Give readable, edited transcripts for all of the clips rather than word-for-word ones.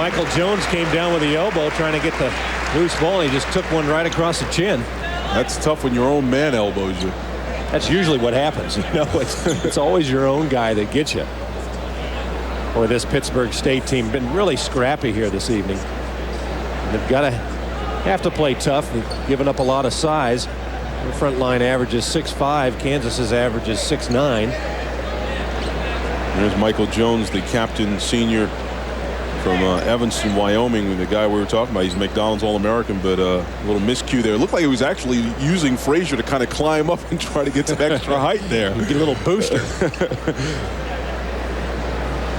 Michael Jones came down with the elbow trying to get the loose ball. He just took one right across the chin. That's tough when your own man elbows you. That's usually what happens. You know, it's always your own guy that gets you. Boy, this Pittsburgh State team been really scrappy here this evening. They've got to have to play tough. They've given up a lot of size. The front line average is 6'5". Kansas's average is 6'9". There's Michael Jones, the captain senior from Evanston, Wyoming, the guy we were talking about. He's McDonald's All-American, but a little miscue there. It looked like he was actually using Frazier to kind of climb up and try to get some extra height there. Get a little booster.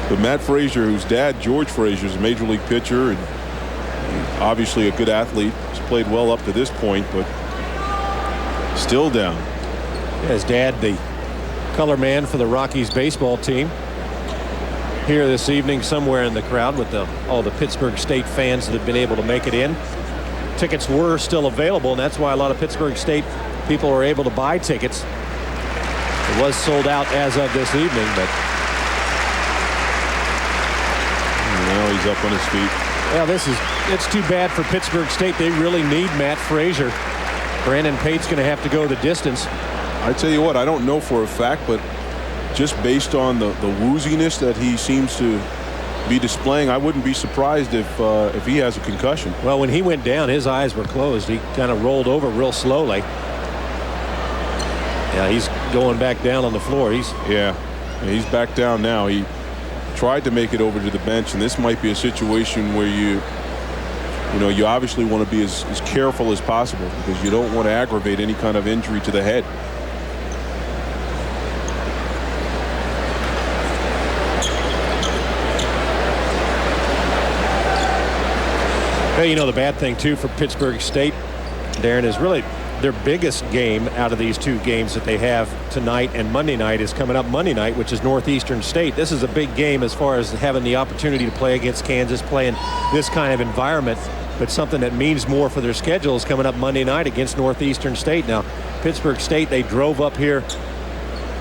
But Matt Frazier, whose dad, George Frazier, is a major league pitcher and obviously a good athlete. He's played well up to this point, but still down. His dad, the color man for the Rockies baseball team, here this evening somewhere in the crowd with all the Pittsburgh State fans that have been able to make it in. Tickets were still available, and that's why a lot of Pittsburgh State people were able to buy tickets. It was sold out as of this evening, but now he's up on his feet. Well, it's too bad for Pittsburgh State. They really need Matt Frazier. Brandon Pate's going to have to go the distance. I tell you what, I don't know for a fact, but just based on the wooziness that he seems to be displaying, I wouldn't be surprised if he has a concussion. Well, when he went down, his eyes were closed. He kind of rolled over real slowly. Yeah, he's going back down on the floor. He's back down now. He tried to make it over to the bench, and this might be a situation where you obviously want to be as careful as possible because you don't want to aggravate any kind of injury to the head. Hey, you know, the bad thing too for Pittsburgh State, Darren, is really their biggest game out of these two games that they have tonight and Monday night is coming up Monday night, which is Northeastern State. This is a big game as far as having the opportunity to play against Kansas, playing this kind of environment, but something that means more for their schedule is coming up Monday night against Northeastern State. Now, Pittsburgh State, they drove up here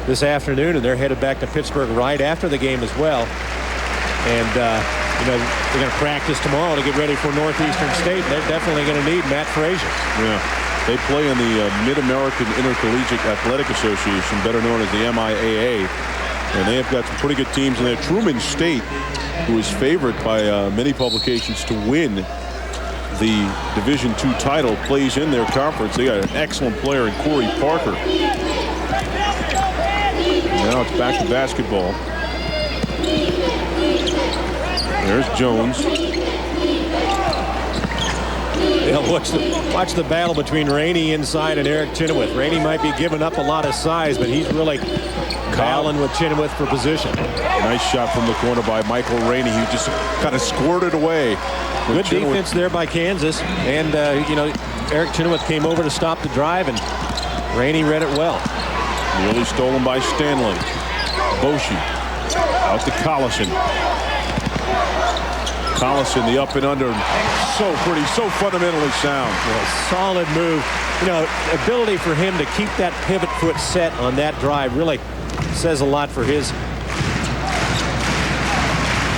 this afternoon, and they're headed back to Pittsburgh right after the game as well. And, they're going to practice tomorrow to get ready for Northeastern State. They're definitely going to need Matt Frazier. Yeah. They play in the Mid-American Intercollegiate Athletic Association, better known as the MIAA. And they have got some pretty good teams in there. Truman State, who is favored by many publications to win the Division II title, plays in their conference. They got an excellent player in Corey Parker. Now it's back to basketball. There's Jones. Watch the battle between Rainey inside and Eric Chenoweth. Rainey might be giving up a lot of size, but he's really battling with Chenoweth for position. Nice shot from the corner by Michael Rainey. He just kind of squirted away. Good defense there by Kansas. And, Eric Chenoweth came over to stop the drive, and Rainey read it well. Nearly stolen by Stanley. Boshi out to Collison. Collison, the up and under, so pretty, so fundamentally sound. Well, solid move. Ability for him to keep that pivot foot set on that drive really says a lot for his.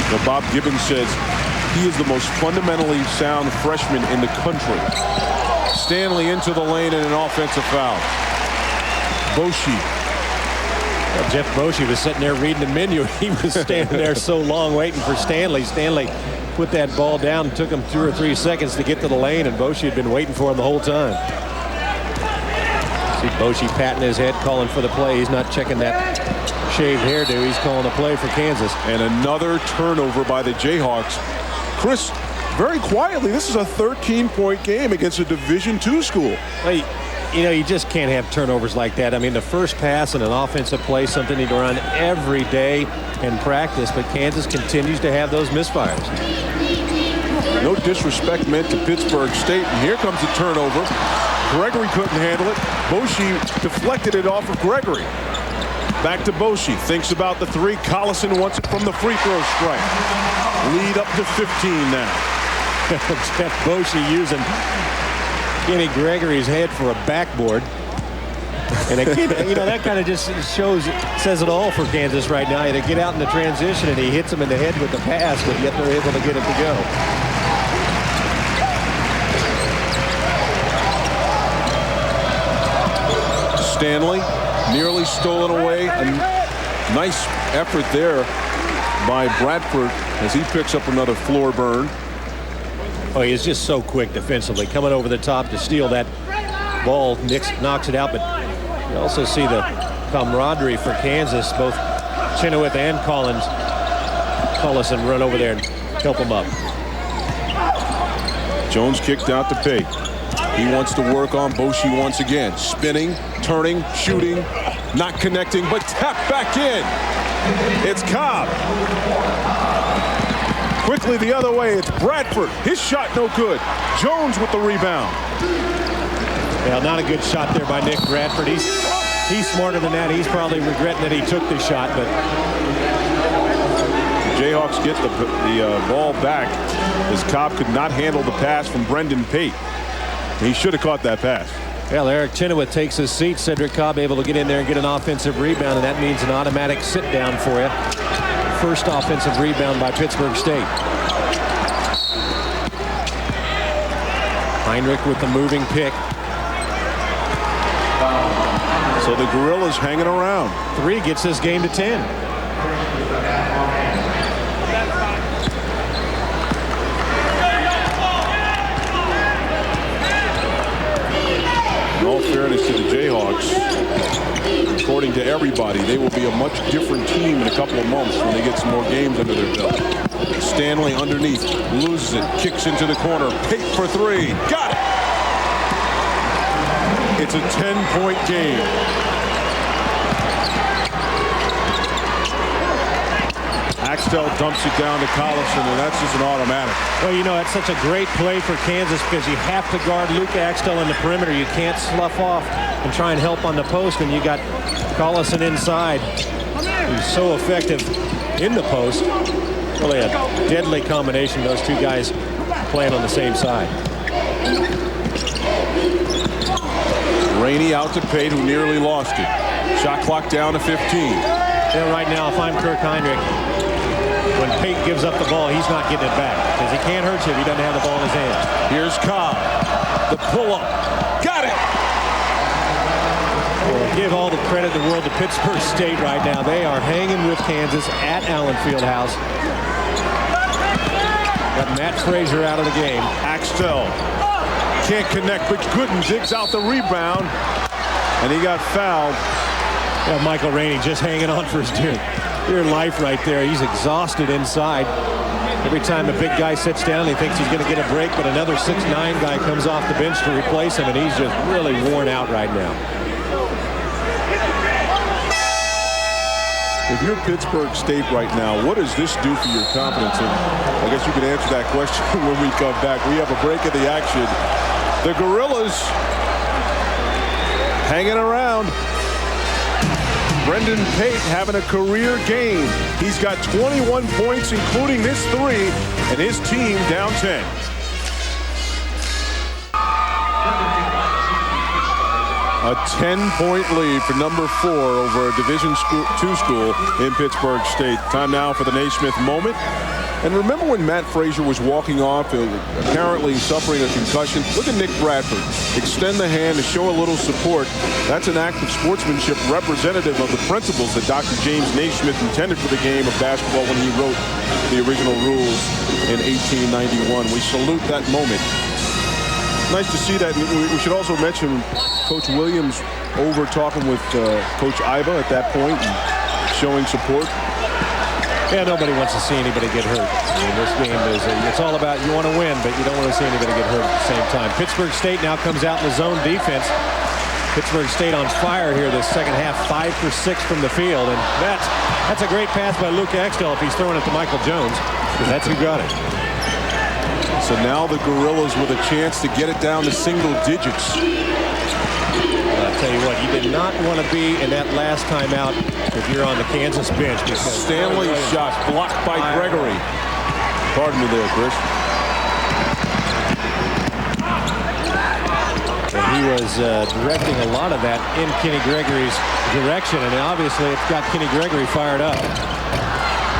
Well, Bob Gibbons says he is the most fundamentally sound freshman in the country. Stanley into the lane and an offensive foul. Boshi. Well, Jeff Boshi was sitting there reading the menu. He was standing there so long waiting for Stanley. Stanley put that ball down. Took him 2 or 3 seconds to get to the lane, and Boshi had been waiting for him the whole time. See Boshi patting his head, calling for the play. He's not checking that shaved hairdo. He's calling a play for Kansas. And another turnover by the Jayhawks. Chris, very quietly, this is a 13-point game against a Division II school. Hey, you just can't have turnovers like that. I mean, the first pass and an offensive play, something you run every day in practice, but Kansas continues to have those misfires. No disrespect meant to Pittsburgh State, and here comes a turnover. Gregory couldn't handle it. Boshi deflected it off of Gregory. Back to Boshi. Thinks about the three. Collison wants it from the free throw strike. Lead up to 15 now. Jeff Boshi using Kenny Gregory's head for a backboard. And again, that kind of just says it all for Kansas right now. They get out in the transition, and he hits them in the head with the pass, but yet they're able to get it to go. Stanley nearly stolen away. A nice effort there by Bradford as he picks up another floor burn. Oh, he is just so quick defensively, coming over the top to steal that ball. Knocks it out, but you also see the camaraderie for Kansas. Both Chenoweth and Collison run over there and help him up. Jones kicked out to Pitt. He wants to work on Boshi once again. Spinning, turning, shooting, not connecting, but tapped back in. It's Cobb. Quickly the other way, it's Bradford. His shot no good. Jones with the rebound. Yeah, not a good shot there by Nick Bradford. He's smarter than that. He's probably regretting that he took the shot, but Jayhawks get the ball back as Cobb could not handle the pass from Brendan Pate. He should have caught that pass. Well, Eric Chenoweth takes his seat. Cedric Cobb able to get in there and get an offensive rebound, and that means an automatic sit down for you. First offensive rebound by Pittsburgh State. Heinrich with the moving pick. So the Gorillas hanging around. 3 gets this game to 10. In all fairness to the Jayhawks, according to everybody, they will be a much different team in a couple of months when they get some more games under their belt. Stanley underneath, loses it, kicks into the corner, Pate for 3, got it! It's a 10-point game. Axtell dumps it down to Collison, and that's just an automatic. Well, that's such a great play for Kansas because you have to guard Luke Axtell in the perimeter. You can't slough off and try and help on the post, and you got Collison inside, who's so effective in the post. Really a deadly combination, those two guys playing on the same side. Rainey out to Pate, who nearly lost it. Shot clock down to 15. Yeah, right now, if I'm Kirk Heinrich, when Pate gives up the ball, he's not getting it back because he can't hurt you if he doesn't have the ball in his hand. Here's Cobb. The pull-up. Got it! Well, give all the credit in the world to Pittsburgh State right now. They are hanging with Kansas at Allen Fieldhouse. Got Matt Frazier out of the game. Axtell can't connect, but Gooden digs out the rebound, and he got fouled. Yeah, Michael Rainey just hanging on for his dear life right there. He's exhausted inside. Every time a big guy sits down, he thinks he's going to get a break, but another 6'9" guy comes off the bench to replace him, and he's just really worn out right now. If you're Pittsburgh State right now, what does this do for your confidence? And I guess you can answer that question when we come back. We have a break of the action. The Gorillas hanging around. Brendan Pate having a career game. He's got 21 points, including this 3, and his team down 10. A 10-point lead for number 4 over a Division II school in Pittsburgh State. Time now for the Naismith moment. And remember when Matt Frazier was walking off, apparently suffering a concussion? Look at Nick Bradford. Extend the hand to show a little support. That's an act of sportsmanship representative of the principles that Dr. James Naismith intended for the game of basketball when he wrote the original rules in 1891. We salute that moment. Nice to see that. We should also mention Coach Williams over talking with Coach Iba at that point and showing support. Yeah, nobody wants to see anybody get hurt. I mean, this game is, it's all about you want to win, but you don't want to see anybody get hurt at the same time. Pittsburgh State now comes out in the zone defense. Pittsburgh State on fire here this second half, 5 for 6 from the field. And that's a great pass by Luke Axtell if he's throwing it to Michael Jones, because that's who got it. So now the Gorillas with a chance to get it down to single digits. I'll tell you what, you did not want to be in that last timeout if you're on the Kansas bench. Stanley's shot blocked by Gregory. Pardon me there, Chris. And he was directing a lot of that in Kenny Gregory's direction, and obviously it's got Kenny Gregory fired up.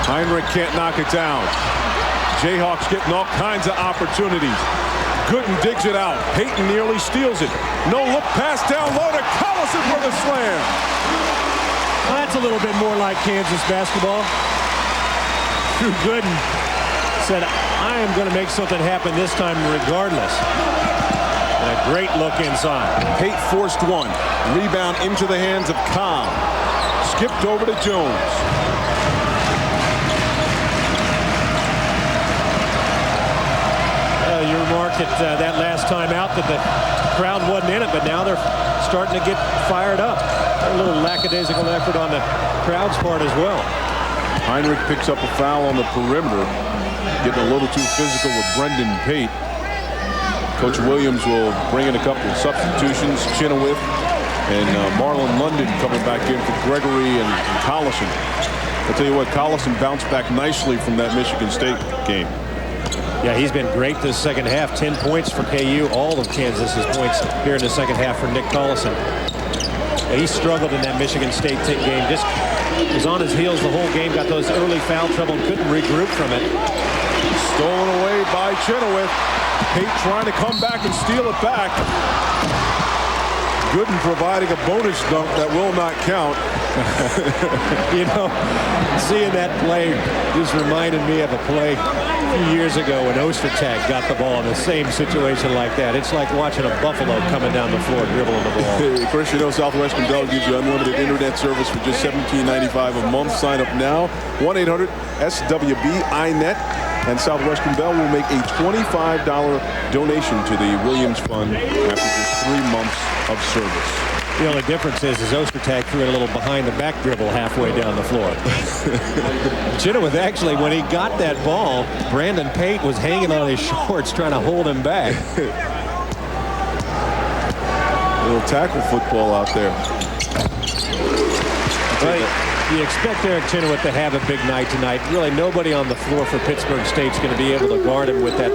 Heinrich can't knock it down. Jayhawks getting all kinds of opportunities. Gooden digs it out. Payton nearly steals it. No look pass down low to Collison for the slam. Well, that's a little bit more like Kansas basketball. Drew Gooden said, I am going to make something happen this time regardless. And a great look inside. Pate forced one. Rebound into the hands of Cobb. Skipped over to Jones. You remarked that last time out that the crowd wasn't in it, but now they're starting to get fired up. A little lackadaisical effort on the crowd's part as well. Heinrich picks up a foul on the perimeter, getting a little too physical with Brendan Pate. Coach Williams will bring in a couple of substitutions. Chenoweth and Marlon London coming back in for Gregory and Collison. I'll tell you what, Collison bounced back nicely from that Michigan State game. Yeah, he's been great this second half. 10 points for KU. All of Kansas's points here in the second half for Nick Collison. Yeah, he struggled in that Michigan State game. Just was on his heels the whole game. Got those early foul trouble and couldn't regroup from it. Stolen away by Chenoweth. Pate trying to come back and steal it back. Gooden providing a bonus dunk that will not count. You know, seeing that play just reminded me of a play a few years ago when Ostertag got the ball in the same situation like that. It's like watching a buffalo coming down the floor dribbling the ball. Of course, you know Southwestern Bell gives you unlimited internet service for just $17.95 a month. Sign up now. 1-800-SWB-INET. And Southwestern Bell will make a $25 donation to the Williams Fund after just 3 months of service. The only difference is Ostertag threw it a little behind the back dribble halfway down the floor. Chenoweth actually, when he got that ball, Brandon Pate was hanging on his shorts trying to hold him back. A little tackle football out there. You expect Eric Chenoweth to have a big night tonight. Really, nobody on the floor for Pittsburgh State's going to be able to guard him with that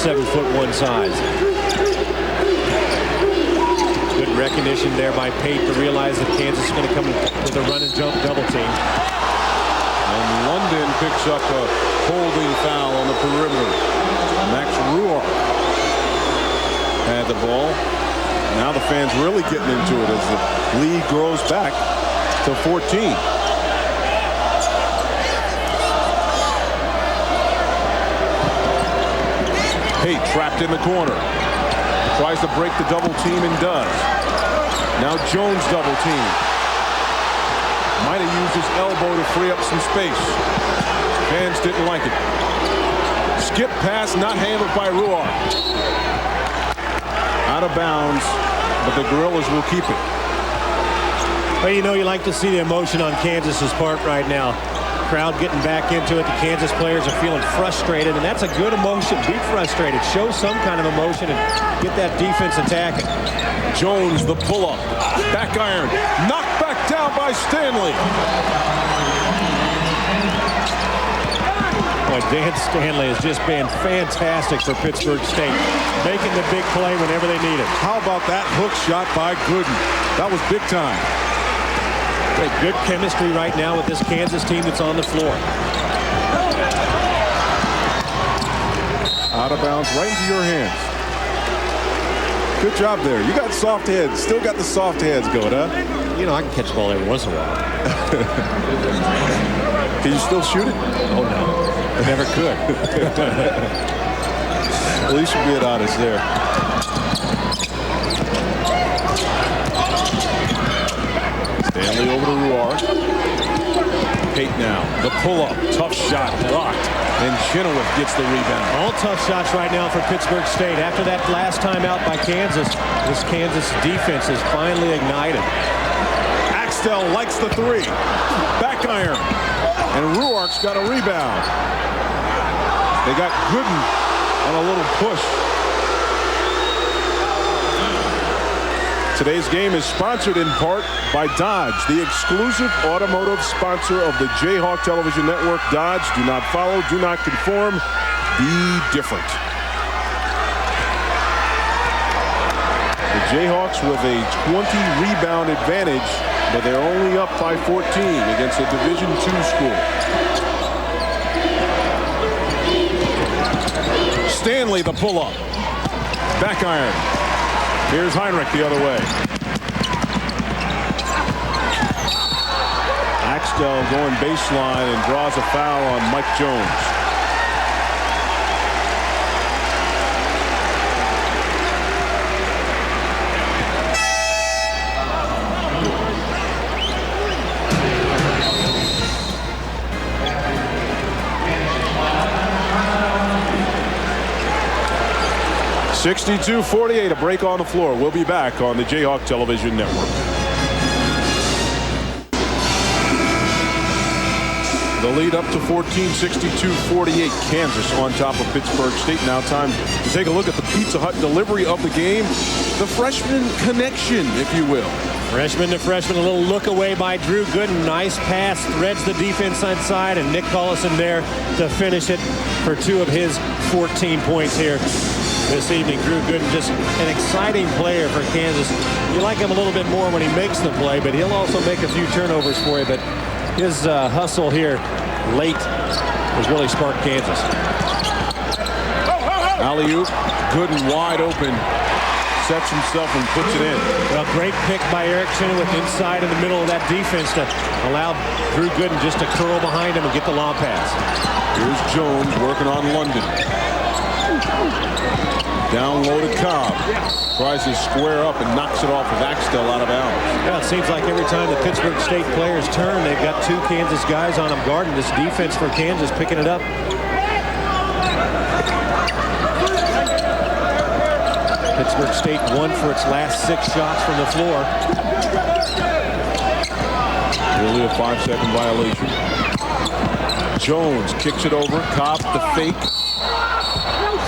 7'1" size. Good recognition there by Pate to realize that Kansas is going to come with a run and jump double team. And London picks up a holding foul on the perimeter. Max Ruhr had the ball. Now the fans really getting into it as the lead grows back to 14. Pate trapped in the corner. Tries to break the double team and does. Now Jones double team. Might have used his elbow to free up some space. Fans didn't like it. Skip pass not handled by Ruhr. Out of bounds, but the Gorillas will keep it. Well, you know, you like to see the emotion on Kansas's part right now. Crowd getting back into it. The Kansas players are feeling frustrated, and that's a good emotion. Be frustrated. Show some kind of emotion and get that defense attacking. Jones, the pull-up. Back iron. Knocked back down by Stanley. Boy, Dan Stanley has just been fantastic for Pittsburgh State, making the big play whenever they need it. How about that hook shot by Gooden? That was big time. Good chemistry right now with this Kansas team that's on the floor. Out of bounds, right into your hands. Good job there. You got soft heads. Still got the soft heads going, huh? You know, I can catch the ball every once in a while. Can you still shoot it? Oh, no. I never could. At least you're being honest there. Stanley over to Ruhr. Pate now. The pull-up. Tough shot. Blocked. And Chenoweth gets the rebound. All tough shots right now for Pittsburgh State. After that last time out by Kansas, this Kansas defense is finally ignited. Axtell likes the three. Back iron. And Ruark's got a rebound. They got Gooden on a little push. Today's game is sponsored in part by Dodge, the exclusive automotive sponsor of the Jayhawk Television Network. Dodge, do not follow, do not conform, be different. The Jayhawks with a 20-rebound advantage, but they're only up by 14 against a Division II school. Stanley, the pull-up. Back iron. Here's Heinrich the other way. Axtell going baseline and draws a foul on Mike Jones. (62-48), a break on the floor. We'll be back on the Jayhawk Television Network. The lead up to 14, 62-48. Kansas on top of Pittsburgh State. Now time to take a look at the Pizza Hut delivery of the game. The freshman connection, if you will. Freshman to freshman, a little look away by Drew Gooden. Nice pass, threads the defense inside, and Nick Collison there to finish it for 2 of his 14 points here this evening. Drew Gooden, just an exciting player for Kansas. You like him a little bit more when he makes the play, but he'll also make a few turnovers for you. But his hustle here late has really sparked Kansas. Alley-oop, Gooden wide open, sets himself and puts it in. Well, great pick by Eric Chenoweth inside in the middle of that defense to allow Drew Gooden just to curl behind him and get the long pass. Here's Jones working on London. Down low to Cobb. Tries to square up and knocks it off of Axtell out of bounds. Well, it seems like every time the Pittsburgh State players turn, they've got 2 Kansas guys on them guarding. This defense for Kansas picking it up. Pittsburgh State won for its last 6 shots from the floor. Nearly a 5-second violation. Jones kicks it over. Cobb the fake.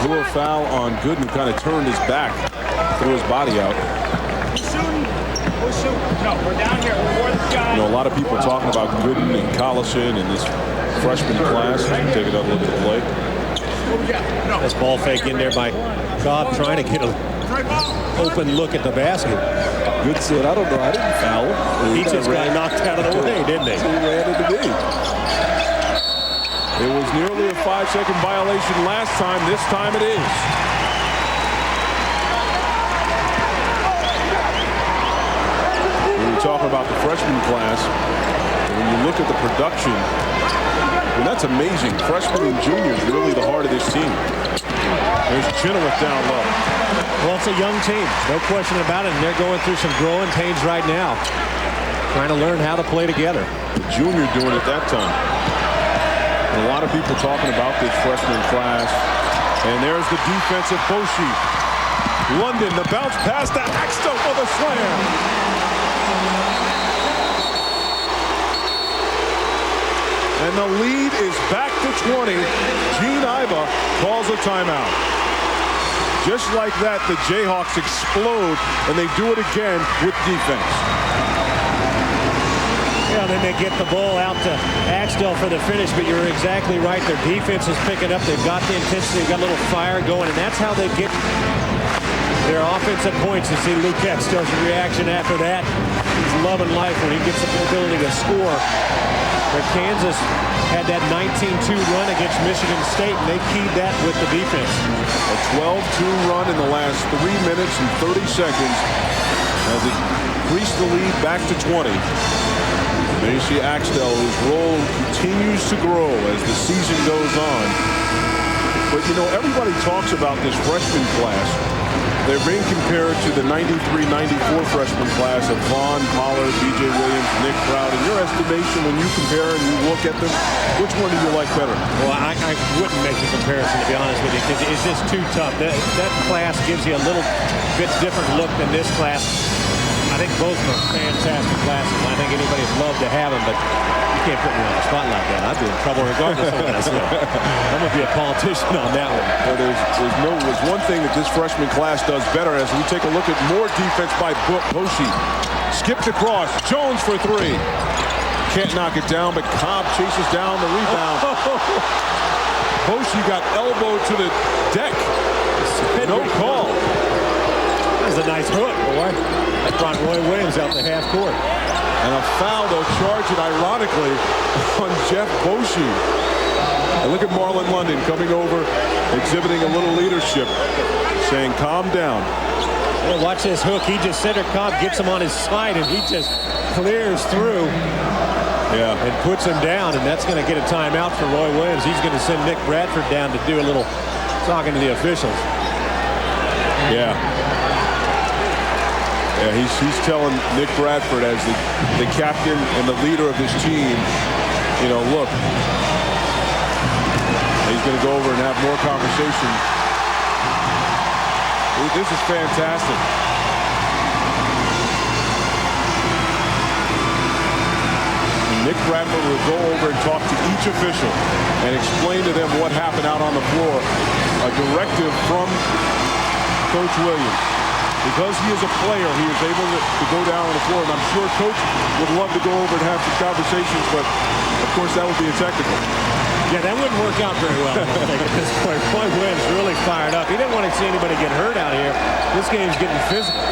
Drew a foul on Gooden, kind of turned his back, threw his body out. No, we're down here. You know, a lot of people talking about Gooden and Collison and this freshman class. Take another look at the play. This ball fake in there by Cobb, trying to get an open look at the basket. Good said, I don't know, I didn't foul him. He just got knocked out of the way, didn't he? He ran into me. It was nearly a 5-second violation last time. This time it is. When we talk about the freshman class, when you look at the production, I mean, that's amazing. Freshmen and juniors really the heart of this team. There's Chenoweth down low. Well, it's a young team, no question about it, and they're going through some growing pains right now, trying to learn how to play together. The junior doing it that time. A lot of people talking about this freshman class. And there's the defensive Boshi. London, the bounce pass to Axtell for the slam. And the lead is back to 20. Gene Iva calls a timeout. Just like that, the Jayhawks explode, and they do it again with defense. Yeah, then they get the ball out to Axtell for the finish, but you're exactly right. Their defense is picking up. They've got the intensity. They've got a little fire going, and that's how they get their offensive points. To see Luke Axtell's reaction after that. He's loving life when he gets the ability to score. But Kansas had that 19-2 run against Michigan State, and they keyed that with the defense. A 12-2 run in the last 3 minutes and 30 seconds as it increased the lead back to 20. There you see Axtell, whose role continues to grow as the season goes on. But, you know, everybody talks about this freshman class. They're being compared to the 93-94 freshman class of Vaughn, Pollard, B.J. Williams, Nick Proud. In your estimation, when you compare and you look at them, which one do you like better? Well, I wouldn't make the comparison, to be honest with you, because it's just too tough. That class gives you a little bit different look than this class. I think both are fantastic classes. I think anybody'd love to have them, but you can't put me on the spot like that. I'd be in trouble regardless of what I said. I'm going to be a politician on that one. Well, there's one thing that this freshman class does better as we take a look at more defense by Boshi. Skipped across. Jones for 3. Can't knock it down, but Cobb chases down the rebound. Boshi got elbowed to the deck. No call. That's was a nice hook, boy. That brought Roy Williams out the half court. And a foul, they'll charge it ironically on Jeff Boschee. And look at Marlon London coming over, exhibiting a little leadership, saying, calm down. Well, watch this hook. He just center Cobb gets him on his side, and he just clears through. Yeah. And puts him down, and that's going to get a timeout for Roy Williams. He's going to send Nick Bradford down to do a little talking to the officials. Yeah. Yeah, he's telling Nick Bradford as the captain and the leader of this team, you know, look, he's going to go over and have more conversation. This is fantastic. Nick Bradford will go over and talk to each official and explain to them what happened out on the floor. A directive from Coach Williams. Because he is a player, he is able to go down on the floor. And I'm sure Coach would love to go over and have some conversations, but of course that would be a technical. Yeah, that wouldn't work out very well, I don't think, at this point. Roy Williams really fired up. He didn't want to see anybody get hurt out here. This game's getting physical.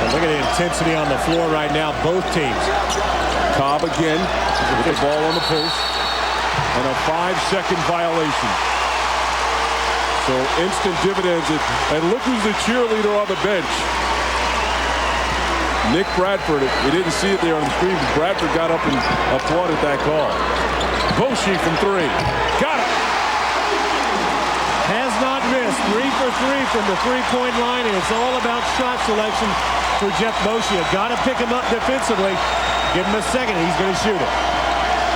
But look at the intensity on the floor right now, both teams. Cobb again with the ball on the post. And a 5-second violation. So instant dividends. And look who's the cheerleader on the bench. Nick Bradford. We didn't see it there on the screen, but Bradford got up and applauded that call. Boschee from 3. Got it. Has not missed. 3 for 3 from the three-point line, and it's all about shot selection for Jeff Boschee. Got to pick him up defensively. Give him a second. He's going to shoot it.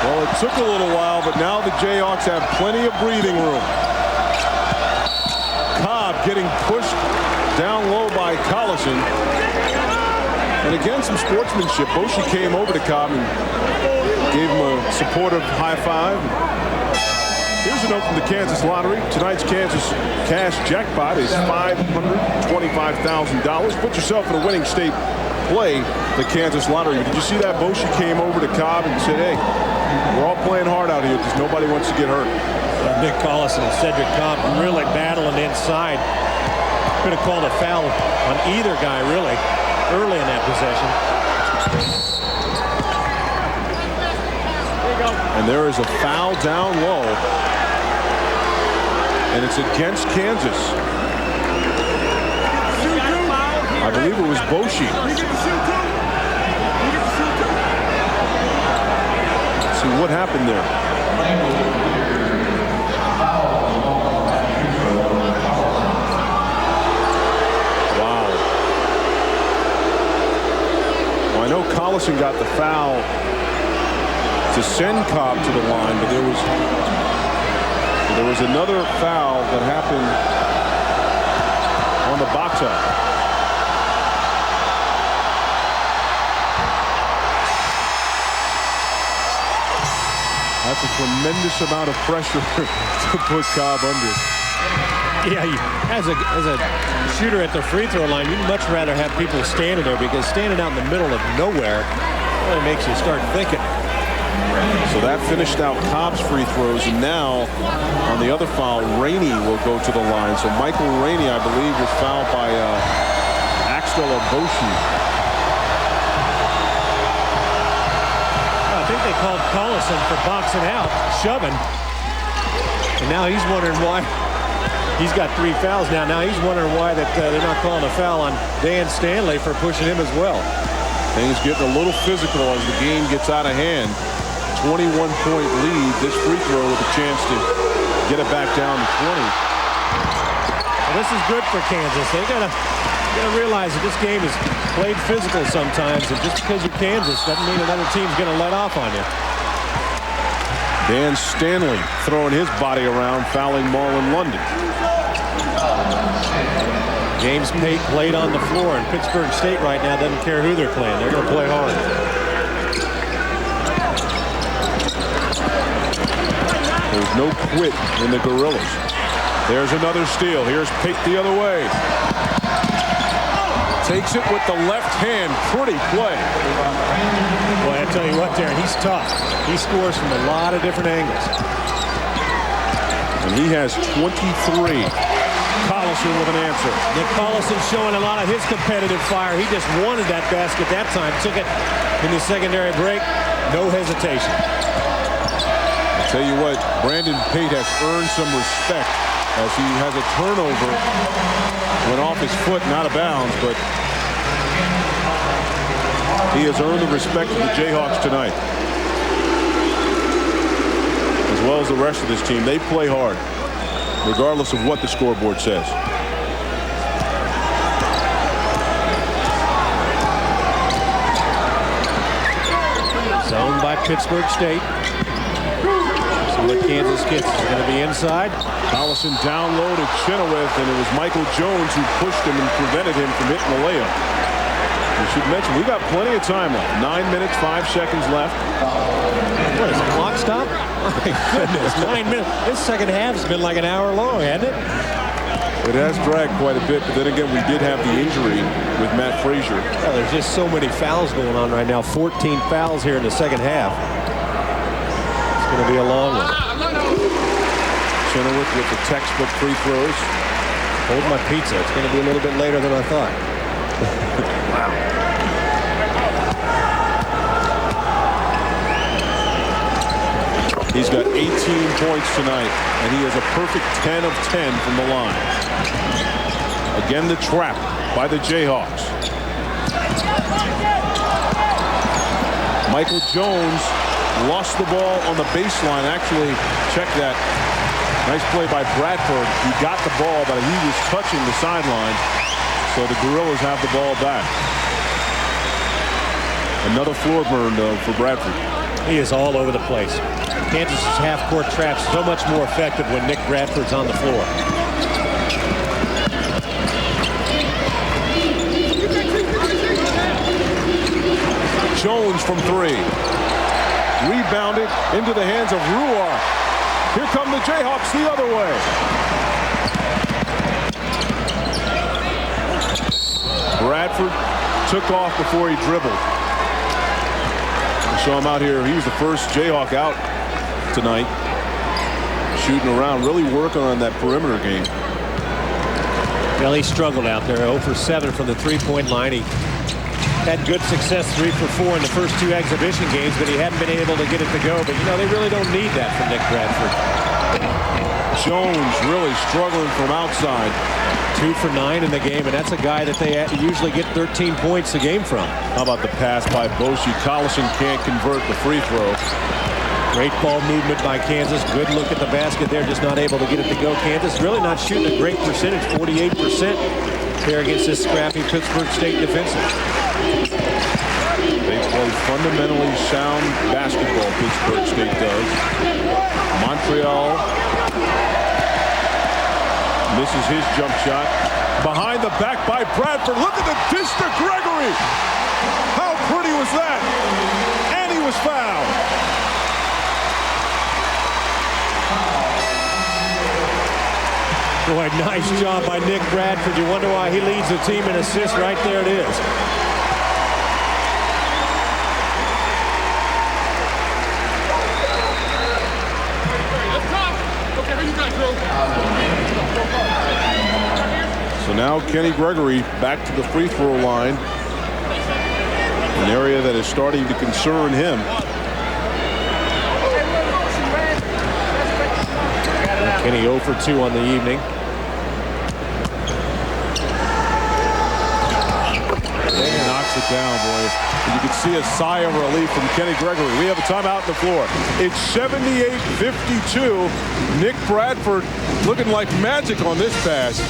Well, it took a little while, but now the Jayhawks have plenty of breathing room. Cobb getting pushed down low by Collison. And again, some sportsmanship. Boschee came over to Cobb and gave him a supportive high five. Here's a note from the Kansas Lottery. Tonight's Kansas cash jackpot is $525,000. Put yourself in a winning state. Play the Kansas Lottery. Did you see that? Boschee came over to Cobb and said, hey, we're all playing hard out here because nobody wants to get hurt. Nick Collison and Cedric Cobb really battling inside. Could have called a foul on either guy, really, early in that possession. There you go. And there is a foul down low. And it's against Kansas. I believe it was Boschee. Let's see what happened there. Wow. Well, I know Collison got the foul to send Cobb to the line, but there was another foul that happened on the box out. That's a tremendous amount of pressure to put Cobb under. Yeah, as a shooter at the free throw line, you'd much rather have people standing there, because standing out in the middle of nowhere really makes you start thinking. So that finished out Cobb's free throws, and now on the other foul, Rainey will go to the line. So Michael Rainey, I believe, was fouled by Axtell or Boschee. I think they called Collison for boxing out, shoving. And now he's wondering why. He's got 3 fouls now. Now he's wondering why that they're not calling a foul on Dan Stanley for pushing him as well. Things getting a little physical as the game gets out of hand. 21-point lead. This free throw with a chance to get it back down to 20. Well, this is good for Kansas. They gotta realize that this game is played physical sometimes, and just because you're Kansas doesn't mean another team's gonna let off on you. Dan Stanley throwing his body around, fouling Marlon London. Game's played on the floor, and Pittsburgh State right now doesn't care who they're playing. They're gonna play hard. There's no quit in the Gorillas. There's another steal. Here's Pitt the other way. Takes it with the left hand. Pretty play. Boy, I tell you what, Darren, he's tough. He scores from a lot of different angles. And he has 23. Collison with an answer. Nick Collison showing a lot of his competitive fire. He just wanted that basket that time. Took it in the secondary break. No hesitation. I'll tell you what, Brandon Pate has earned some respect as he has a turnover. Went off his foot and out of bounds, but he has earned the respect of the Jayhawks tonight. As well as the rest of this team. They play hard, regardless of what the scoreboard says. Zone by Pittsburgh State. So what Kansas gets is going to be inside. Collison down low to Chenoweth, and it was Michael Jones who pushed him and prevented him from hitting the layup. We should mention we got plenty of time left. 9 minutes, 5 seconds left. What is the clock stop? My goodness, 9 minutes. This second half's been like an hour long, hasn't it? It has dragged quite a bit, but then again, we did have the injury with Matt Frazier. Well, there's just so many fouls going on right now. 14 fouls here in the second half. It's going to be a long one. Chenoweth with the textbook free throws. Hold my pizza. It's going to be a little bit later than I thought. Wow. He's got 18 points tonight, and he has a perfect 10 of 10 from the line. Again, the trap by the Jayhawks. Michael Jones lost the ball on the baseline. Actually, check that. Nice play by Bradford. He got the ball, but he was touching the sideline. So the Gorillas have the ball back. Another floor burn, though, for Bradford. He is all over the place. Kansas' half-court trap so much more effective when Nick Bradford's on the floor. Jones from 3. Rebounded into the hands of Ruar. Here come the Jayhawks the other way. Bradford took off before he dribbled. We saw him out here. He was the first Jayhawk out tonight. Shooting around, really working on that perimeter game. Well, he struggled out there. 0 for 7 from the three-point line. He had good success 3 for 4 in the first 2 exhibition games, but he hadn't been able to get it to go. But, you know, they really don't need that from Nick Bradford. Jones really struggling from outside. 2 for 9 in the game, and that's a guy that they usually get 13 points a game from. How about the pass by Boshi? Collison can't convert the free throw. Great ball movement by Kansas. Good look at the basket there, just not able to get it to go. Kansas really not shooting a great percentage, 48% here against this scrappy Pittsburgh State defensive. They play fundamentally sound basketball, Pittsburgh State does. Montreal misses his jump shot. Behind the back by Bradford. Look at the dish to Gregory. How pretty was that? And he was fouled. Boy, nice job by Nick Bradford. You wonder why he leads the team in assists. Right there it is. So now Kenny Gregory back to the free throw line. An area that is starting to concern him. Kenny 0 for 2 on the evening. Knocks it down, boy. You can see a sigh of relief from Kenny Gregory. We have a timeout on the floor. It's 78-52. Nick Bradford looking like magic on this pass.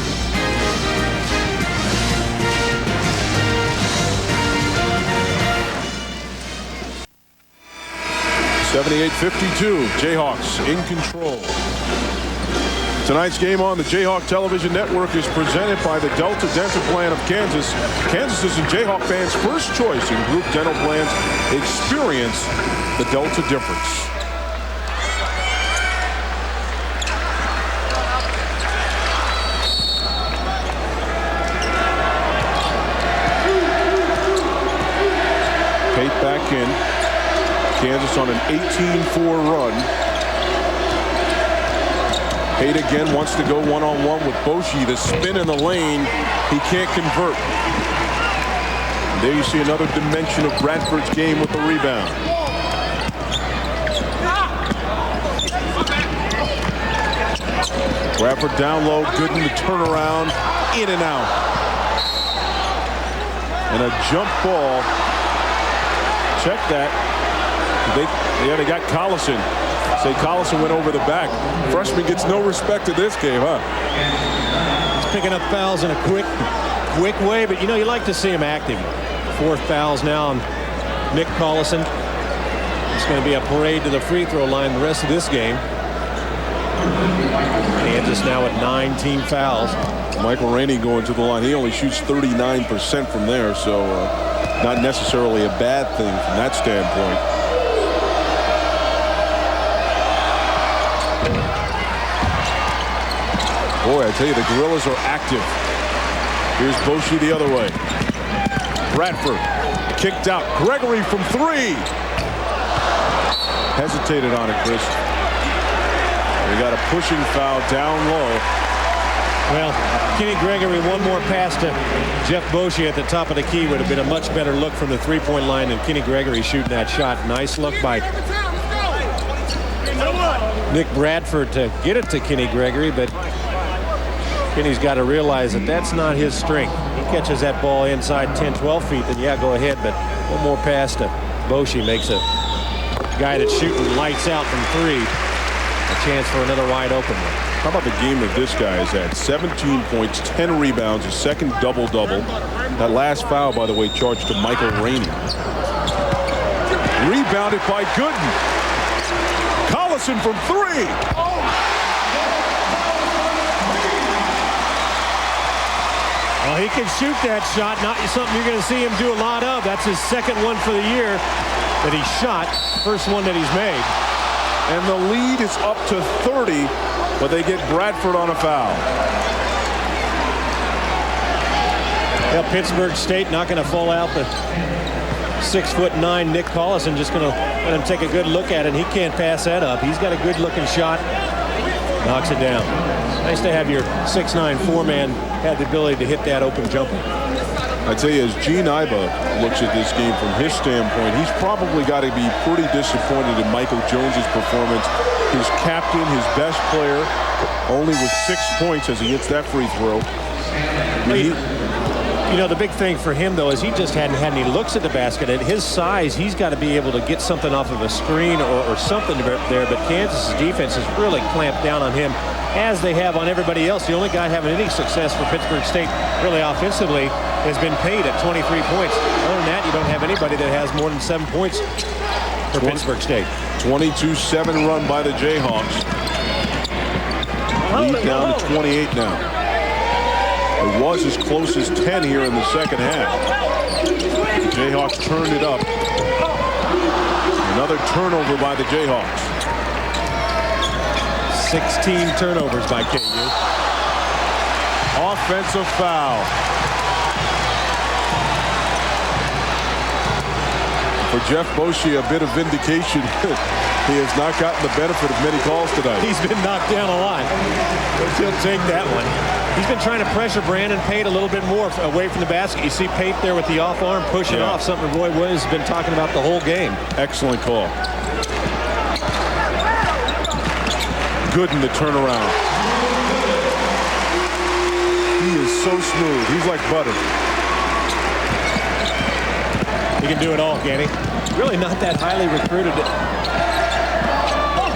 (78-52). Jayhawks in control. Tonight's game on the Jayhawk Television Network is presented by the Delta Dental Plan of Kansas. Kansas is a Jayhawk fan's first choice in group dental plans. Experience the Delta difference. Pate back in. Kansas on an 18-4 run. Pate again wants to go one-on-one with Boshi. The spin in the lane. He can't convert. And there you see another dimension of Bradford's game with the rebound. Bradford down low. Gooden to turn around. In and out. And a jump ball. Check that. They got Collison. Say Collison went over the back. Freshman gets no respect in this game, huh? He's picking up fouls in a quick way, but you like to see him active. 4 fouls now on Nick Collison. It's going to be a parade to the free throw line the rest of this game. Kansas now at 9 team fouls. Michael Rainey going to the line. He only shoots 39% from there, so not necessarily a bad thing from that standpoint. Boy, I tell you, the Gorillas are active. Here's Boshi the other way. Bradford kicked out. Gregory from 3. Hesitated on it, Chris. We got a pushing foul down low. Well, Kenny Gregory, one more pass to Jeff Boshi at the top of the key would have been a much better look from the three-point line than Kenny Gregory shooting that shot. Nice look by Nick Bradford to get it to Kenny Gregory, but Kenny's got to realize that that's not his strength. He catches that ball inside 10, 12 feet, then yeah, go ahead. But one more pass to Boshi makes a guy that's shooting lights out from 3 a chance for another wide open one. How about the game that this guy has had? 17 points, 10 rebounds, a second double-double. That last foul, by the way, charged to Michael Rainey. Rebounded by Gooden. Collison from 3. Well, he can shoot that shot. Not something you're going to see him do a lot of. That's his second one for the year that he shot. First one that he's made. And the lead is up to 30, but they get Bradford on a foul. Well, Pittsburgh State not going to fall out. The 6'9" Nick Collison just going to let him take a good look at it. He can't pass that up. He's got a good looking shot. Knocks it down. Nice to have your 6'9" 4-man had the ability to hit that open jumper. I tell you, as Gene Iba looks at this game from his standpoint, he's probably got to be pretty disappointed in Michael Jones's performance. His captain, his best player, only with 6 points as he hits that free throw. The big thing for him, though, is he just hadn't had any looks at the basket. At his size, he's got to be able to get something off of a screen or something there. But Kansas' defense has really clamped down on him, as they have on everybody else. The only guy having any success for Pittsburgh State, really offensively, has been Pate at 23 points. Other than that, you don't have anybody that has more than 7 points for Pittsburgh State. 22-7 run by the Jayhawks. Lead down to 28 now. It was as close as 10 here in the second half. The Jayhawks turned it up. Another turnover by the Jayhawks. 16 turnovers by KU. Offensive foul. For Jeff Boshi, a bit of vindication. He has not gotten the benefit of many calls tonight. He's been knocked down a lot, but he'll take that one. He's been trying to pressure Brandon Pate a little bit more away from the basket. You see Pate there with the off arm pushing off, something Roy Williams has been talking about the whole game. Excellent call. Gooden to turn around. He is so smooth. He's like butter. He can do it all, can he? Really not that highly recruited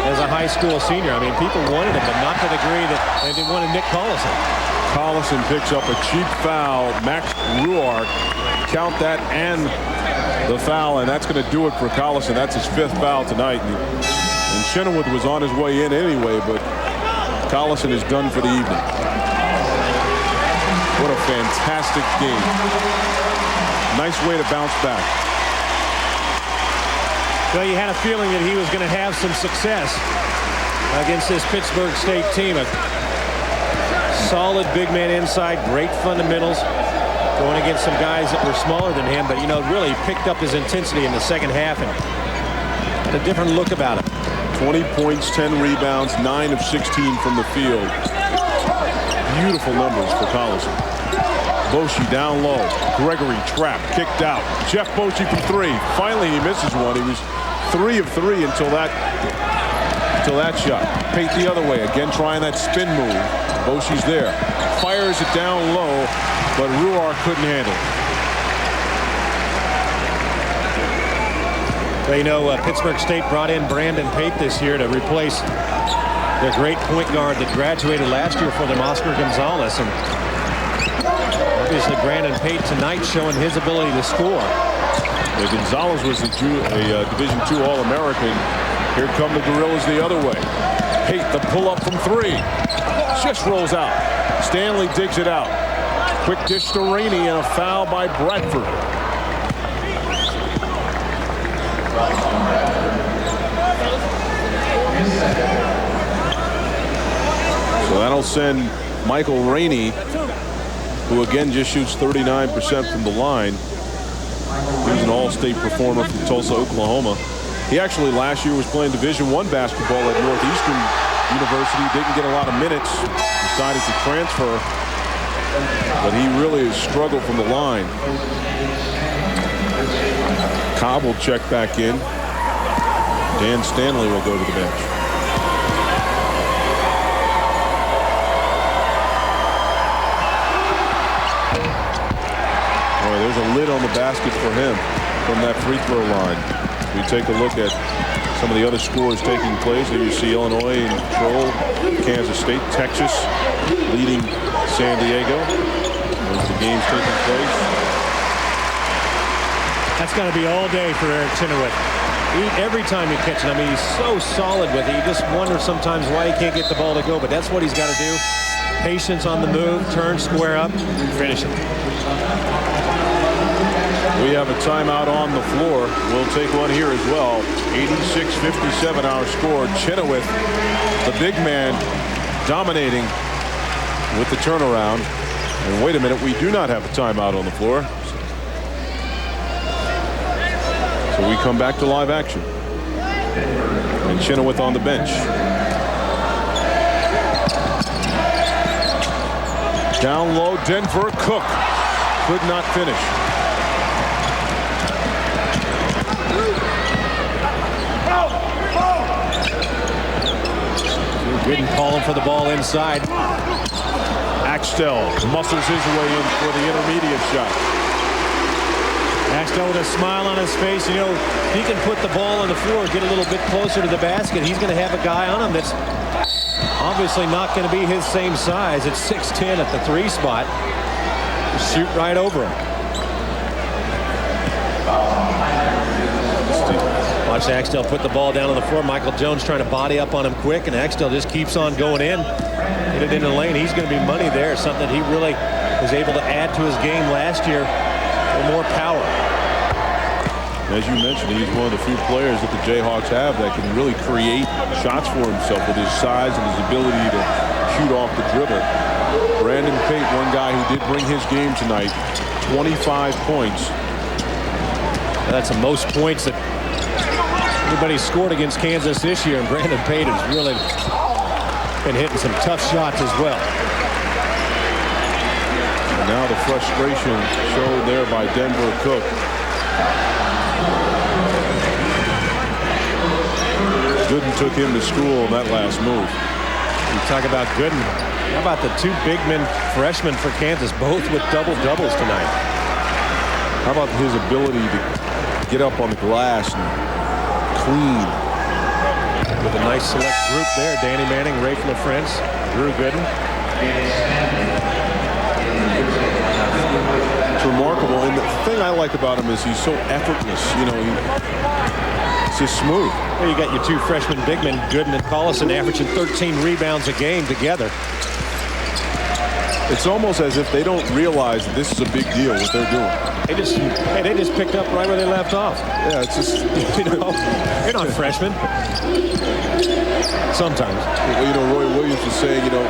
as a high school senior. I mean, people wanted him, but not to the degree that they wanted Nick Collison. Collison picks up a cheap foul. Max Ruark, count that and the foul, and that's going to do it for Collison. That's his 5th foul tonight. And Chenoweth was on his way in anyway, but Collison is done for the evening. What a fantastic game. Nice way to bounce back. Well, you had a feeling that he was going to have some success against this Pittsburgh State team. A solid big man inside, great fundamentals, going against some guys that were smaller than him, but really picked up his intensity in the second half and had a different look about him. 20 points, 10 rebounds, 9 of 16 from the field. Beautiful numbers for Collison. Boshi down low. Gregory trapped, kicked out. Jeff Boshi from 3. Finally, he misses one. He was 3 of 3 until that shot. Pate the other way, again trying that spin move. Boshi's there. Fires it down low, but Ruar couldn't handle it. Well, you know, Pittsburgh State brought in Brandon Pate this year to replace their great point guard that graduated last year for them, Oscar Gonzalez. And obviously Brandon Pate tonight showing his ability to score. Yeah, Gonzalez was a Division II All-American. Here come the Gorillas the other way. Pate, the pull-up from 3. Just rolls out. Stanley digs it out. Quick dish to Rainey and a foul by Bradford. So that'll send Michael Rainey, who again just shoots 39% from the line. He was an all-state performer from Tulsa, Oklahoma. He actually last year was playing Division I basketball at Northeastern University. Didn't get a lot of minutes. Decided to transfer. But he really has struggled from the line. Cobb will check back in. Dan Stanley will go to the bench. Oh, there's a lid on the basket for him from that free throw line. We take a look at some of the other scores taking place. There you see Illinois in control, Kansas State, Texas leading San Diego as the game's taking place. That's got to be all day for Eric Chenoweth. Every time he catches it, I mean, he's so solid with it. You just wonder sometimes why he can't get the ball to go, but that's what he's got to do. Patience on the move, turn, square up, finish it. We have a timeout on the floor. We'll take one here as well. 86-57 our score. Chenoweth, the big man, dominating with the turnaround. And wait a minute, we do not have a timeout on the floor. So we come back to live action. And Chenoweth on the bench. Down low, Denver, Cook could not finish. Gooden calling for the ball inside. Axtell muscles his way in for the intermediate shot. Axtell with a smile on his face. You know, he can put the ball on the floor, get a little bit closer to the basket. He's going to have a guy on him that's obviously not going to be his same size. It's 6'10" at the 3 spot. Shoot right over him. Watch Axtell put the ball down on the floor. Michael Jones trying to body up on him quick, and Axtell just keeps on going in. Get it into the lane. He's going to be money there. Something he really was able to add to his game last year for more power. As you mentioned, he's one of the few players that the Jayhawks have that can really create shots for himself with his size and his ability to shoot off the dribble. Brandon Pate, one guy who did bring his game tonight, 25 points. That's the most points that anybody scored against Kansas this year, and Brandon Pate has really been hitting some tough shots as well. And now the frustration showed there by Denver Cook. Gooden took him to school on that last move. You talk about Gooden. How about the 2 big men freshmen for Kansas, both with double-doubles tonight? How about his ability to get up on the glass and clean? With a nice select group there. Danny Manning, Rafe LaFrance, Drew Gooden. It's remarkable, and the thing I like about him is he's so effortless. You know, it's just smooth. Well, you got your 2 freshman big men, Gooden and Collison, averaging 13 rebounds a game together. It's almost as if they don't realize that this is a big deal what they're doing. They just picked up right where they left off. Yeah, it's just, you know, you're not freshmen. Sometimes. Well, you know, Roy Williams was saying, you know,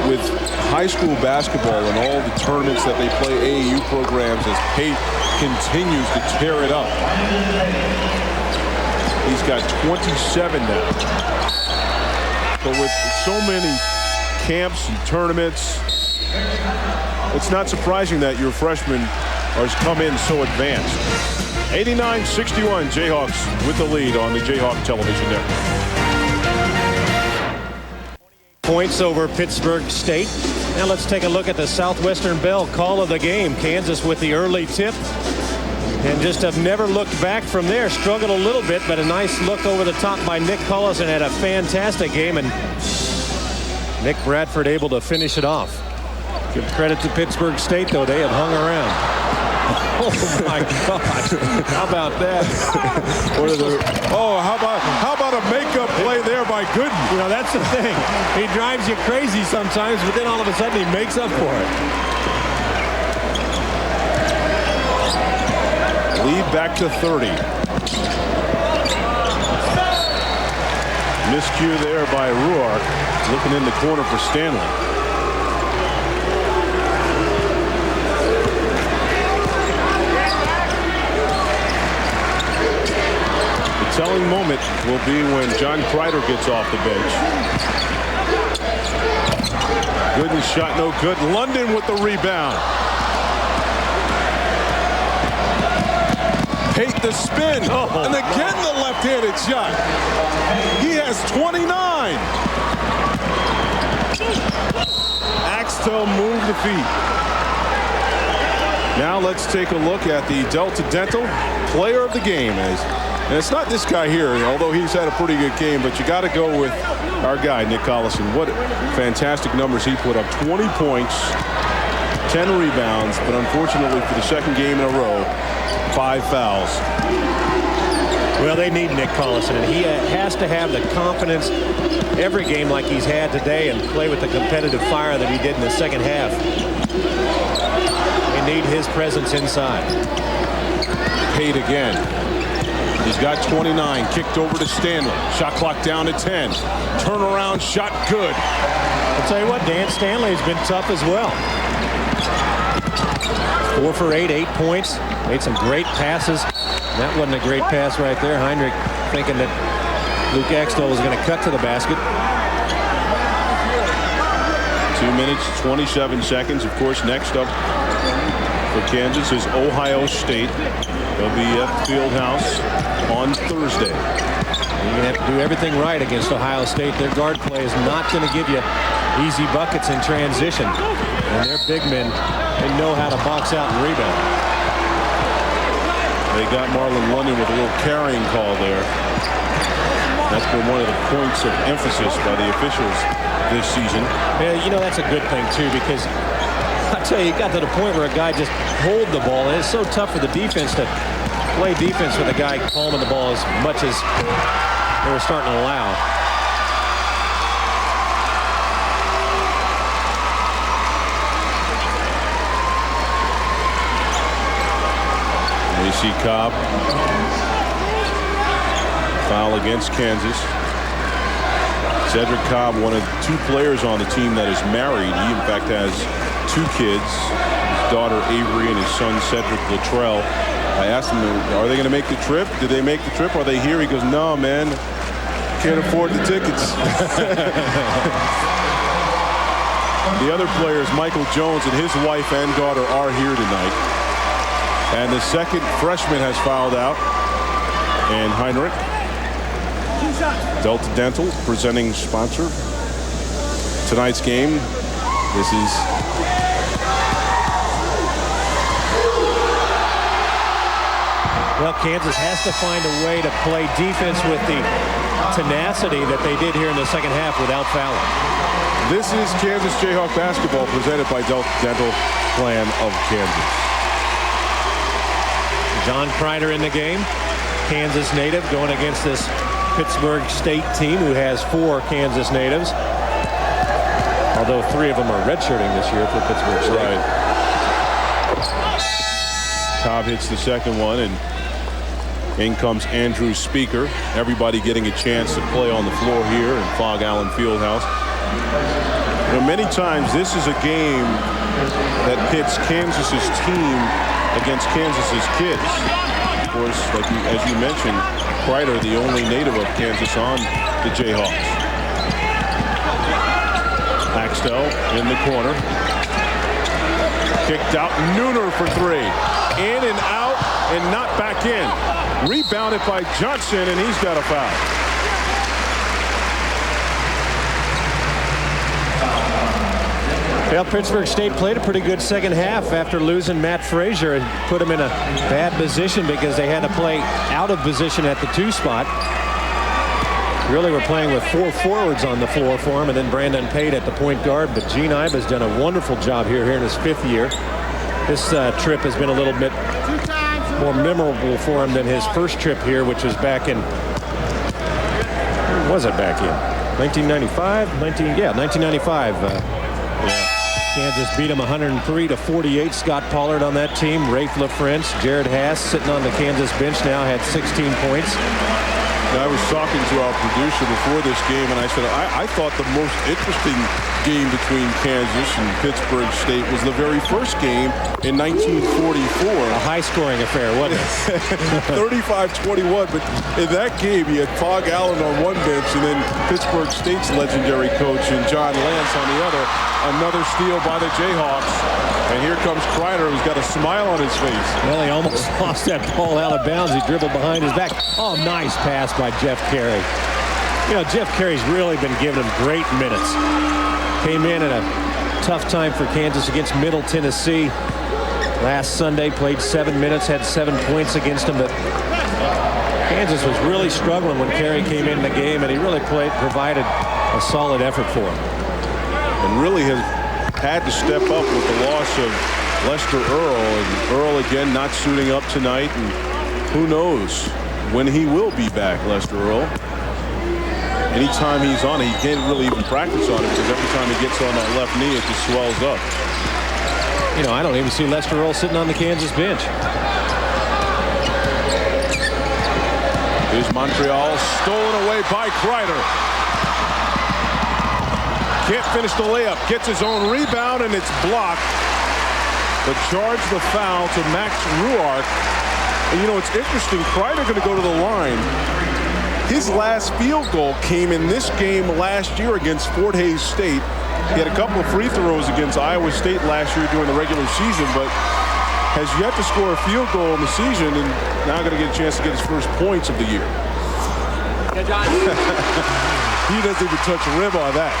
with high school basketball and all the tournaments that they play, AAU programs, as Pate continues to tear it up. He's got 27 now. But with so many camps and tournaments, it's not surprising that your freshman has come in so advanced. 89-61, Jayhawks with the lead on the Jayhawk television network. Points over Pittsburgh State. Now let's take a look at the Southwestern Bell call of the game. Kansas with the early tip. And just have never looked back from there. Struggled a little bit, but a nice look over the top by Nick Collison. Had a fantastic game, and Nick Bradford able to finish it off. Give credit to Pittsburgh State, though. They have hung around. Oh, my God. How about that? How about a makeup play there by Gooden? You know, that's the thing. He drives you crazy sometimes, but then all of a sudden he makes up for it. Lead back to 30. Miscue there by Ruark. Looking in the corner for Stanley. The telling moment will be when John Kreider gets off the bench. Gooden's shot no good. London with the rebound. Hate the spin, and again the left-handed shot. He has 29. Axtell moved the feet. Now let's take a look at the Delta Dental player of the game. And it's not this guy here, although he's had a pretty good game, but you got to go with our guy, Nick Collison. What fantastic numbers he put up. 20 points, 10 rebounds, but unfortunately for the second game in a row, 5 fouls. Well, they need Nick Collison, and he has to have the confidence every game like he's had today and play with the competitive fire that he did in the second half. They need his presence inside. Paid again. He's got 29. Kicked over to Stanley. Shot clock down to 10. Turnaround shot good. I'll tell you what, Dan, Stanley's been tough as well. 4 for 8, 8 points. Made some great passes. That wasn't a great pass right there. Heinrich thinking that Luke Axtell was going to cut to the basket. 2 minutes, 27 seconds. Of course, next up for Kansas is Ohio State. They'll be at Fieldhouse on Thursday. You're going to have to do everything right against Ohio State. Their guard play is not going to give you easy buckets in transition. And their big men, they know how to box out and rebound. They got Marlon London with a little carrying call there. That's been one of the points of emphasis by the officials this season. Yeah, you know, that's a good thing, too, because I tell you, it got to the point where a guy just hold the ball, and it's so tough for the defense to play defense with a guy palming the ball as much as they were starting to allow. You see Cobb. Foul against Kansas. Cedric Cobb, one of 2 players on the team that is married. He, in fact, has 2 kids. His daughter Avery and his son Cedric Luttrell. I asked him, are they going to make the trip? Did they make the trip? Are they here? He goes, no, man. Can't afford the tickets. The other players, Michael Jones and his wife and daughter, are here tonight. And the second freshman has fouled out. And Heinrich. Delta Dental, presenting sponsor. Tonight's game. This is well, Kansas has to find a way to play defense with the tenacity that they did here in the second half without fouling. This is Kansas Jayhawk basketball presented by Delta Dental Plan of Kansas. John Kreider in the game, Kansas native, going against this Pittsburgh State team who has 4 Kansas natives. Although 3 of them are redshirting this year for Pittsburgh State. Right. Cobb hits the second one, and in comes Andrew Speaker. Everybody getting a chance to play on the floor here in Allen Fieldhouse. You know, many times this is a game that pits Kansas's team against Kansas's kids. Of course, as you mentioned, Kreider, the only native of Kansas on the Jayhawks. Axtell in the corner. Kicked out. Nooner for three. In and out and not back in. Rebounded by Johnson, and he's got a foul. Well, Pittsburgh State played a pretty good second half after losing Matt Frazier and put him in a bad position because they had to play out of position at the 2 spot. Really, we're playing with 4 forwards on the floor for him, and then Brandon Pate at the point guard. But Gene Iba's done a wonderful job here in his 5th year. This trip has been a little bit more memorable for him than his first trip here, which was back in, when was it back in? 1995? 1995. Kansas beat him 103-48. Scott Pollard on that team. Rafe LaFrance, Jared Haas sitting on the Kansas bench now had 16 points. I was talking to our producer before this game, and I said I thought the most interesting game between Kansas and Pittsburgh State was the very first game in 1944. A high-scoring affair, wasn't it? 35-21, but in that game, you had Fog Allen on one bench, and then Pittsburgh State's legendary coach and John Lance on the other. Another steal by the Jayhawks. And here comes Kreider, who's got a smile on his face. Well, he almost lost that ball out of bounds. He dribbled behind his back. Oh, nice pass by Jeff Carey. You know, Jeff Carey's really been giving him great minutes. Came in at a tough time for Kansas against Middle Tennessee. Last Sunday, played 7 minutes, had 7 points against him. But Kansas was really struggling when Carey came in the game, and he really provided a solid effort for him. And really has had to step up with the loss of Lester Earl. And Earl again not suiting up tonight. And who knows when he will be back, Lester Earl. Anytime he's on it, he can't really even practice on it because every time he gets on that left knee, it just swells up. You know, I don't even see Lester Earl sitting on the Kansas bench. Here's Montreal stolen away by Kreider. Can't finish the layup. Gets his own rebound, and it's blocked. But charge the foul to Max Ruark. And, you know, it's interesting. Kreider going to go to the line. His last field goal came in this game last year against Fort Hays State. He had a couple of free throws against Iowa State last year during the regular season, but has yet to score a field goal in the season, and now going to get a chance to get his first points of the year. Yeah, John. He doesn't even touch a rim on that.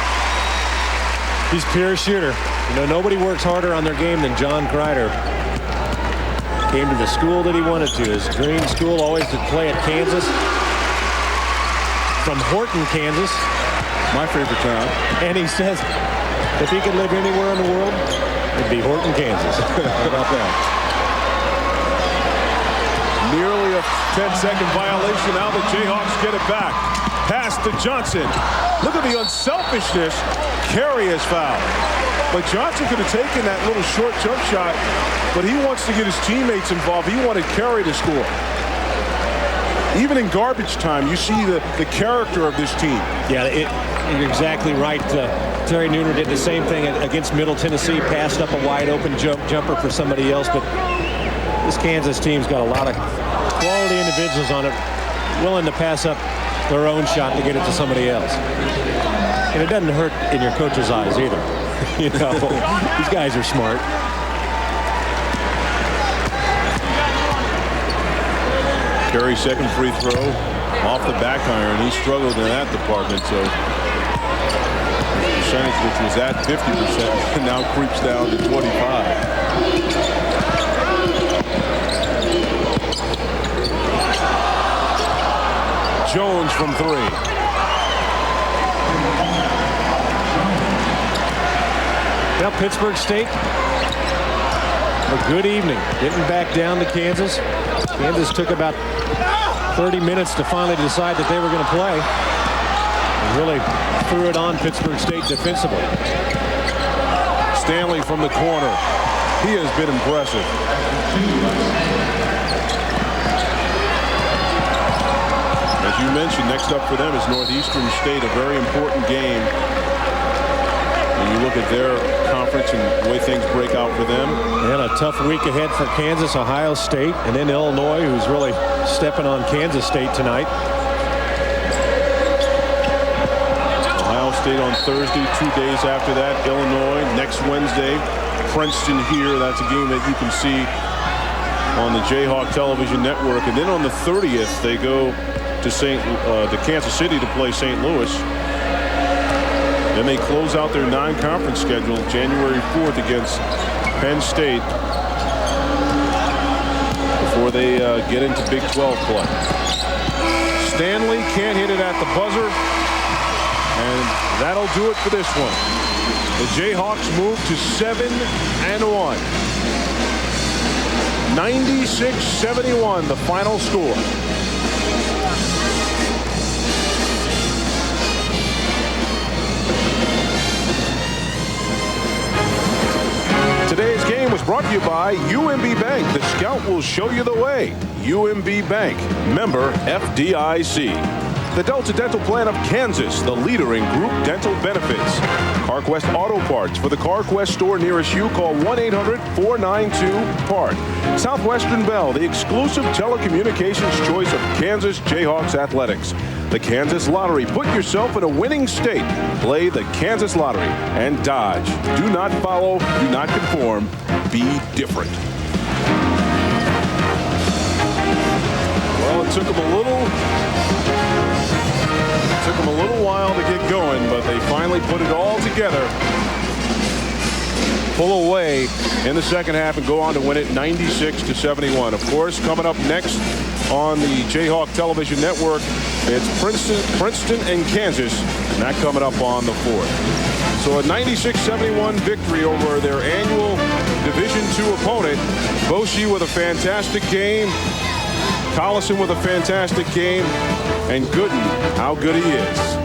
He's pure shooter. You know, nobody works harder on their game than John Kreider. Came to the school that he wanted to. His dream school always to play at Kansas. From Horton, Kansas. My favorite town. And he says if he could live anywhere in the world, it'd be Horton, Kansas. How about that? Nearly a 10-second violation. Now the Jayhawks get it back. Pass to Johnson. Look at the unselfishness. Carey is fouled. But Johnson could have taken that little short jump shot, but he wants to get his teammates involved. He wanted Carey to score. Even in garbage time, you see the character of this team. Yeah, you're exactly right. Terry Nooner did the same thing against Middle Tennessee, passed up a wide open jumper for somebody else, but this Kansas team's got a lot of quality individuals on it, willing to pass up their own shot to get it to somebody else. And it doesn't hurt in your coach's eyes either. You know, these guys are smart. Carey's second free throw off the back iron. He struggled in that department, so percentage, which was at 50%, now creeps down to 25. Jones from three. Well, Pittsburgh State, a good evening. Getting back down to Kansas. Kansas took about 30 minutes to finally decide that they were going to play. And really threw it on Pittsburgh State defensively. Stanley from the corner. He has been impressive. As you mentioned, next up for them is Northeastern State, a very important game. And you look at their conference and the way things break out for them. And a tough week ahead for Kansas, Ohio State, and then Illinois, who's really stepping on Kansas State tonight. Ohio State on Thursday, 2 days after that. Illinois next Wednesday. Princeton here. That's a game that you can see on the Jayhawk television network. And then on the 30th, they go to Kansas City to play St. Louis. Then they close out their non-conference schedule January 4th against Penn State before they get into Big 12 play. Stanley can't hit it at the buzzer, and that'll do it for this one. The Jayhawks move to 7-1. 96-71, the final score. Today's game was brought to you by UMB Bank. The Scout will show you the way. UMB Bank, member FDIC. The Delta Dental Plan of Kansas, the leader in group dental benefits. CarQuest Auto Parts. For the CarQuest store nearest you, call 1-800-492-PART. Southwestern Bell, the exclusive telecommunications choice of Kansas Jayhawks athletics. The Kansas Lottery. Put yourself in a winning state. Play the Kansas Lottery. And Dodge. Do not follow, do not conform, be different. Well, it took them a little while to get going, but they finally put it all together. Pull away in the second half and go on to win it 96-71. Of course, coming up next on the Jayhawk television network, it's Princeton and Kansas, and that coming up on the 4th. So a 96-71 victory over their annual Division II opponent. Boshi with a fantastic game. Collison with a fantastic game. And Gooden, how good he is.